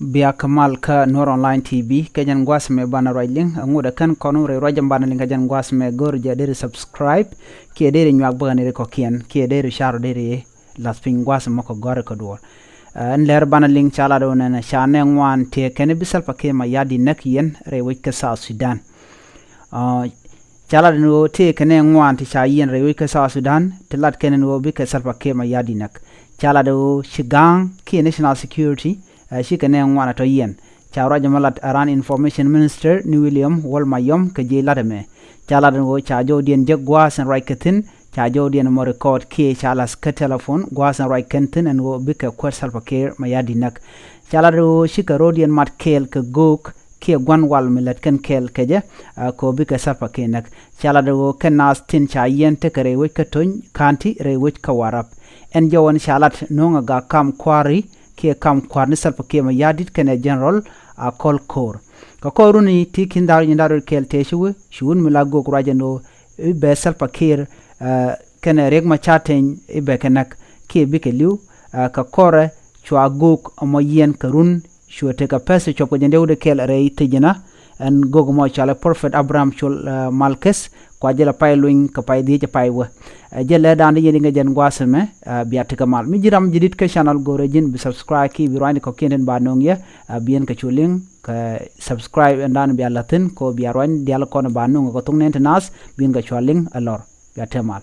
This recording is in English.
Bia Kamal ka Nor Online TV kajan gwas me bana roiling nguda kan kono re rojam bana linga jan gwas me gorja dere subscribe ki dere nyak bana re kokien ki dere sharo dere lasping gwas mako gore ko do an ler bana ling chala do na shane ngwan te ken bisal pake ma yadi nak yen re wika sa Sudan chala no te ken ngwan ti cha yen re wika sa Sudan te lat ken no bi ka sal pake ma yadi nak chala do shigang ki national security shi kane ngwana to yen chawra jamalat aran information minister ni William Wolmayom ke je ladame chala do chajo dien jeg gwasan raiketin chajo dien mo record ke chala ska telephone gwasan raiketin en wo bika kwat salpa care mayadi nak chala do shi ka rodien mat kel ke gok ke gwan wal milat kan kel keje ko bika salpa ke nak chala do ken nas tin cha yen te kare we ka ton kanti re we ka warap en jawon chalat nonga ga kam kwari ke kam kwarni salpa ke ma yadit kene general a kol kor ka koruni tikin dar yindar kel teshu shun milago kurajeno be salpa ke kene regma chaten ibe kenak ke bikeliu ka kore chwa gok mo yen karun shote ka pese chopo jende kel re tijina en gogo mo chala prophet Abraham chul malkes kwa jela pailuing ka pay di pay wa jela dan yedi nga jen gwasame biat ka mal mi jiram jidit ka channel gore jin bi subscribe ki bi rwani ko kenen ba nong ya bien ka chuling ka subscribe dan bi alatin ko bi rwani dial ko ba nong ko tung nen nas bien ka chuling alor ya temal